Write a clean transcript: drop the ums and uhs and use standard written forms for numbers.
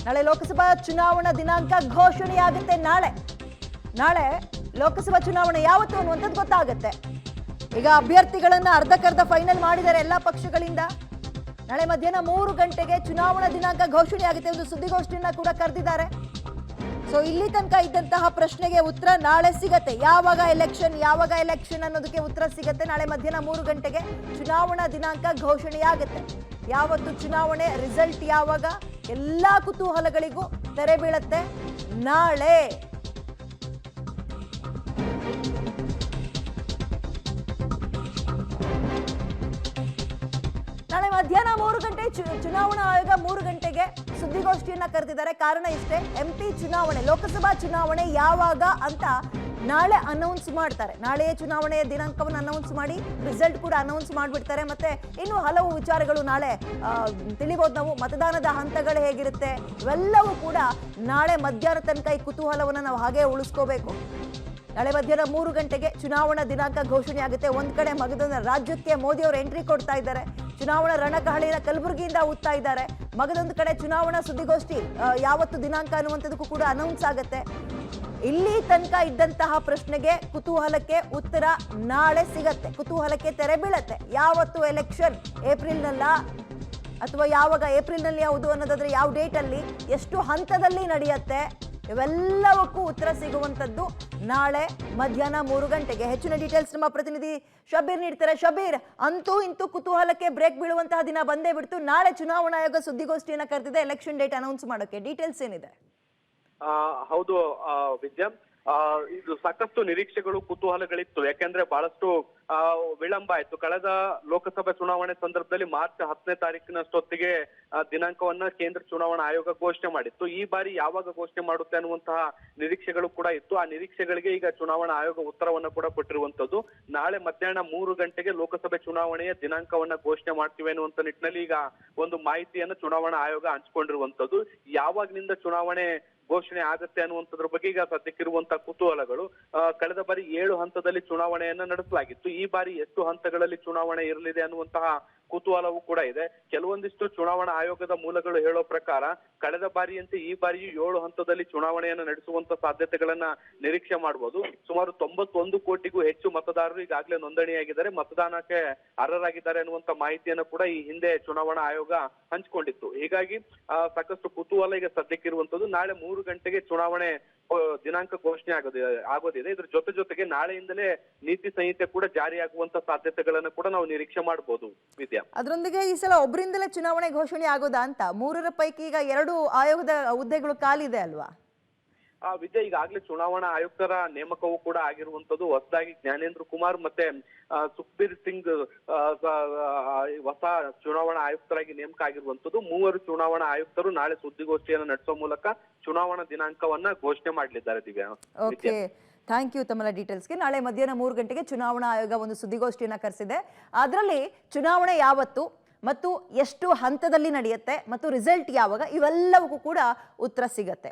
ನಾಳೆ ಲೋಕಸಭಾ ಚುನಾವಣಾ ದಿನಾಂಕ ಘೋಷಣೆಯಾಗುತ್ತೆ. ನಾಳೆ ಲೋಕಸಭಾ ಚುನಾವಣೆ ಯಾವತ್ತು ಅನ್ನುವಂಥದ್ದು ಗೊತ್ತಾಗುತ್ತೆ. ಈಗ ಅಭ್ಯರ್ಥಿಗಳನ್ನ ಅರ್ಧಕ್ಕರ್ಧ ಫೈನಲ್ ಮಾಡಿದ್ದಾರೆ ಎಲ್ಲ ಪಕ್ಷಗಳಿಂದ. ನಾಳೆ ಮಧ್ಯಾಹ್ನ 3 ಗಂಟೆಗೆ ಚುನಾವಣಾ ದಿನಾಂಕ ಘೋಷಣೆಯಾಗುತ್ತೆ. ಒಂದು ಸುದ್ದಿಗೋಷ್ಠಿಯನ್ನ ಕೂಡ ಕರೆದಿದ್ದಾರೆ. ಸೊ ಇಲ್ಲಿ ತನಕ ಇದ್ದಂತಹ ಪ್ರಶ್ನೆಗೆ ಉತ್ತರ ನಾಳೆ ಸಿಗತ್ತೆ. ಯಾವಾಗ ಎಲೆಕ್ಷನ್ ಅನ್ನೋದಕ್ಕೆ ಉತ್ತರ ಸಿಗತ್ತೆ. ನಾಳೆ ಮಧ್ಯಾಹ್ನ 3 ಗಂಟೆಗೆ ಚುನಾವಣಾ ದಿನಾಂಕ ಘೋಷಣೆಯಾಗುತ್ತೆ. ಯಾವತ್ತು ಚುನಾವಣೆ, ರಿಸಲ್ಟ್ ಯಾವಾಗ, ಎಲ್ಲಾ ಕುತೂಹಲಗಳಿಗೂ ತೆರೆ ಬೀಳತ್ತೆ ನಾಳೆ. ನಾಳೆ ಮಧ್ಯಾಹ್ನ 3 ಗಂಟೆ ಚುನಾವಣಾ ಆಯೋಗ 3 ಗಂಟೆಗೆ ಸುದ್ದಿಗೋಷ್ಠಿಯನ್ನ ಕರೆದಿದ್ದಾರೆ. ಕಾರಣ ಇಷ್ಟೇ, MP ಚುನಾವಣೆ, ಲೋಕಸಭಾ ಚುನಾವಣೆ ಯಾವಾಗ ಅಂತ ನಾಳೆ ಅನೌನ್ಸ್ ಮಾಡ್ತಾರೆ. ನಾಳೆಯ ಚುನಾವಣೆಯ ದಿನಾಂಕವನ್ನು ಅನೌನ್ಸ್ ಮಾಡಿ ರಿಸಲ್ಟ್ ಕೂಡ ಅನೌನ್ಸ್ ಮಾಡಿಬಿಡ್ತಾರೆ. ಮತ್ತೆ ಇನ್ನು ಹಲವು ವಿಚಾರಗಳು ನಾಳೆ ತಿಳಿಬಹುದು ನಾವು. ಮತದಾನದ ಹಂತಗಳು ಹೇಗಿರುತ್ತೆ ಇವೆಲ್ಲವೂ ಕೂಡ ನಾಳೆ ಮಧ್ಯಾಹ್ನ ತನಕ ಈ ಕುತೂಹಲವನ್ನು ನಾವು ಹಾಗೆ ಉಳಿಸ್ಕೋಬೇಕು. ನಾಳೆ ಮಧ್ಯಾಹ್ನ 3 ಗಂಟೆಗೆ ಚುನಾವಣಾ ದಿನಾಂಕ ಘೋಷಣೆ ಆಗುತ್ತೆ. ಒಂದ್ ಕಡೆ ಮಗದೊಂದು ರಾಜ್ಯಕ್ಕೆ ಮೋದಿ ಅವರು ಎಂಟ್ರಿ ಕೊಡ್ತಾ ಇದ್ದಾರೆ. ಚುನಾವಣಾ ರಣಕಹಳಿನ ಕಲಬುರಗಿಯಿಂದ ಊದ್ತಾ ಇದ್ದಾರೆ. ಮಗದೊಂದು ಕಡೆ ಚುನಾವಣಾ ಸುದ್ದಿಗೋಷ್ಠಿ ಯಾವತ್ತು ದಿನಾಂಕ ಅನ್ನುವಂಥದ್ದಕ್ಕೂ ಕೂಡ ಅನೌನ್ಸ್ ಆಗುತ್ತೆ. ಇಲ್ಲಿ ತನಕ ಇದ್ದಂತಹ ಪ್ರಶ್ನೆಗೆ, ಕುತೂಹಲಕ್ಕೆ ಉತ್ತರ ನಾಳೆ ಸಿಗತ್ತೆ. ಕುತೂಹಲಕ್ಕೆ ತೆರೆ ಬೀಳತ್ತೆ. ಯಾವತ್ತು ಎಲೆಕ್ಷನ್, ಏಪ್ರಿಲ್ನಲ್ಲ ಅಥವಾ ಯಾವಾಗ, ಏಪ್ರಿಲ್ನಲ್ಲಿ ಯಾವುದು ಅನ್ನೋದಾದ್ರೆ ಯಾವ ಡೇಟಲ್ಲಿ, ಎಷ್ಟು ಹಂತದಲ್ಲಿ ನಡೆಯುತ್ತೆ, ಇವೆಲ್ಲವಕ್ಕೂ ಉತ್ತರ ಸಿಗುವಂಥದ್ದು ನಾಳೆ ಮಧ್ಯಾಹ್ನ 3 ಗಂಟೆಗೆ. ಹೆಚ್ಚಿನ ಡೀಟೇಲ್ಸ್ ನಮ್ಮ ಪ್ರತಿನಿಧಿ ಶಬೀರ್ ನೀಡ್ತಾರೆ. ಶಬೀರ್, ಅಂತೂ ಇಂತೂ ಕುತೂಹಲಕ್ಕೆ ಬ್ರೇಕ್ ಬೀಳುವಂತಹ ದಿನ ಬಂದೇ ಬಿಡ್ತು. ನಾಳೆ ಚುನಾವಣಾ ಆಯೋಗ ಸುದ್ದಿಗೋಷ್ಠಿಯನ್ನ ಕರೆದಿದೆ ಎಲೆಕ್ಷನ್ ಡೇಟ್ ಅನೌನ್ಸ್ ಮಾಡೋಕೆ. ಡೀಟೇಲ್ಸ್ ಏನಿದೆ? ಹೌದು ವಿದ್ಯಾ, ಇದು ಸಾಕಷ್ಟು ನಿರೀಕ್ಷೆಗಳು, ಕುತೂಹಲಗಳಿತ್ತು. ಯಾಕೆಂದ್ರೆ ಬಹಳಷ್ಟು ವಿಳಂಬ ಆಯ್ತು. ಕಳೆದ ಲೋಕಸಭಾ ಚುನಾವಣೆ ಸಂದರ್ಭದಲ್ಲಿ ಮಾರ್ಚ್ 10ನೇ ತಾರೀಕಿನಷ್ಟೊತ್ತಿಗೆ ದಿನಾಂಕವನ್ನ ಕೇಂದ್ರ ಚುನಾವಣಾ ಆಯೋಗ ಘೋಷಣೆ ಮಾಡಿತ್ತು. ಈ ಬಾರಿ ಯಾವಾಗ ಘೋಷಣೆ ಮಾಡುತ್ತೆ ಅನ್ನುವಂತಹ ನಿರೀಕ್ಷೆಗಳು ಕೂಡ ಇತ್ತು. ಆ ನಿರೀಕ್ಷೆಗಳಿಗೆ ಈಗ ಚುನಾವಣಾ ಆಯೋಗ ಉತ್ತರವನ್ನ ಕೂಡ ಕೊಟ್ಟಿರುವಂತದ್ದು. ನಾಳೆ ಮಧ್ಯಾಹ್ನ 3 ಗಂಟೆಗೆ ಲೋಕಸಭೆ ಚುನಾವಣೆಯ ದಿನಾಂಕವನ್ನ ಘೋಷಣೆ ಮಾಡ್ತೀವಿ ಅನ್ನುವಂತ ನಿಟ್ಟಿನಲ್ಲಿ ಈಗ ಒಂದು ಮಾಹಿತಿಯನ್ನ ಚುನಾವಣಾ ಆಯೋಗ ಹಂಚಿಕೊಂಡಿರುವಂತದ್ದು. ಯಾವಾಗ್ನಿಂದ ಚುನಾವಣೆ ಘೋಷಣೆ ಆಗುತ್ತೆ ಅನ್ನುವಂಥದ್ರ ಬಗ್ಗೆ ಈಗ ಸದ್ಯಕ್ಕಿರುವಂತಹ ಕುತೂಹಲಗಳು. ಕಳೆದ ಬಾರಿ 7 ಹಂತದಲ್ಲಿ ಚುನಾವಣೆಯನ್ನ ನಡೆಸಲಾಗಿತ್ತು. ಈ ಬಾರಿ ಎಷ್ಟು ಹಂತಗಳಲ್ಲಿ ಚುನಾವಣೆ ಇರಲಿದೆ ಅನ್ನುವಂತಹ ಕುತೂಹಲವೂ ಕೂಡ ಇದೆ. ಕೆಲವೊಂದಿಷ್ಟು ಚುನಾವಣಾ ಆಯೋಗದ ಮೂಲಗಳು ಹೇಳೋ ಪ್ರಕಾರ ಕಳೆದ ಬಾರಿಯಂತೆ ಈ ಬಾರಿಯೂ 7 ಹಂತದಲ್ಲಿ ಚುನಾವಣೆಯನ್ನು ನಡೆಸುವಂತ ಸಾಧ್ಯತೆಗಳನ್ನ ನಿರೀಕ್ಷೆ ಮಾಡಬಹುದು. ಸುಮಾರು 91 ಕೋಟಿಗೂ ಹೆಚ್ಚು ಮತದಾರರು ಈಗಾಗಲೇ ನೋಂದಣಿಯಾಗಿದ್ದಾರೆ, ಮತದಾನಕ್ಕೆ ಅರ್ಹರಾಗಿದ್ದಾರೆ ಅನ್ನುವಂತ ಮಾಹಿತಿಯನ್ನು ಕೂಡ ಈ ಹಿಂದೆ ಚುನಾವಣಾ ಆಯೋಗ ಹಂಚಿಕೊಂಡಿತ್ತು. ಹೀಗಾಗಿ ಸಾಕಷ್ಟು ಕುತೂಹಲ ಈಗ ಸದ್ಯಕ್ಕಿರುವಂತದ್ದು. ನಾಳೆ 3 ಗಂಟೆಗೆ ಚುನಾವಣೆ ದಿನಾಂಕ ಘೋಷಣೆ ಆಗೋದಿದೆ. ಇದ್ರ ಜೊತೆಗೆ ನಾಳೆಯಿಂದಲೇ ನೀತಿ ಸಂಹಿತೆ ಕೂಡ ಜಾರಿಯಾಗುವಂತ ಸಾಧ್ಯತೆಗಳನ್ನ ಕೂಡ ನಾವು ನಿರೀಕ್ಷೆ ಮಾಡಬಹುದು ವಿದ್ಯಾ. ಅದರೊಂದಿಗೆ ಈ ಸಲ ಒಬ್ಬರಿಂದಲೇ ಚುನಾವಣೆ ಘೋಷಣೆ ಆಗೋದಾ ಅಂತ? 3ರ ಪೈಕಿ ಈಗ 2 ಆಯೋಗದ ಹುದ್ದೆಗಳು ಖಾಲಿದೆ ಅಲ್ವಾ? ವಿದ್ಯಾ, ಈಗಾಗಲೇ ಚುನಾವಣಾ ಆಯುಕ್ತರ ನೇಮಕವೂ ಕೂಡ ಆಗಿರುವಂತದ್ದು. ಹೊಸದಾಗಿ ಜ್ಞಾನೇಂದ್ರ ಕುಮಾರ್ ಮತ್ತೆ ಸುಖ್ಬೀರ್ ಸಿಂಗ್ ಹೊಸ ಚುನಾವಣಾ ಆಯುಕ್ತರಾಗಿ ನೇಮಕ ಆಗಿರುವಂತದ್ದು. 3 ಚುನಾವಣಾ ಆಯುಕ್ತರು ನಾಳೆ ಸುದ್ದಿಗೋಷ್ಠಿಯನ್ನು ನಡೆಸುವ ಮೂಲಕ ಚುನಾವಣಾ ದಿನಾಂಕವನ್ನ ಘೋಷಣೆ ಮಾಡಲಿದ್ದಾರೆ ದಿವ್ಯಾ. ಓಕೆ, ಥ್ಯಾಂಕ್ ಯು ತಮ್ಮೆಲ್ಲ ಡೀಟೇಲ್ಸ್ಗೆ. ನಾಳೆ ಮಧ್ಯಾಹ್ನ 3 ಗಂಟೆಗೆ ಚುನಾವಣಾ ಆಯೋಗ ಒಂದು ಸುದ್ದಿಗೋಷ್ಠಿಯನ್ನ ಕರೆಸಿದೆ. ಅದರಲ್ಲಿ ಚುನಾವಣೆ ಯಾವತ್ತು ಮತ್ತು ಎಷ್ಟು ಹಂತದಲ್ಲಿ ನಡೆಯುತ್ತೆ ಮತ್ತು ರಿಸಲ್ಟ್ ಯಾವಾಗ, ಇವೆಲ್ಲವಕ್ಕೂ ಕೂಡ ಉತ್ತರ ಸಿಗತ್ತೆ.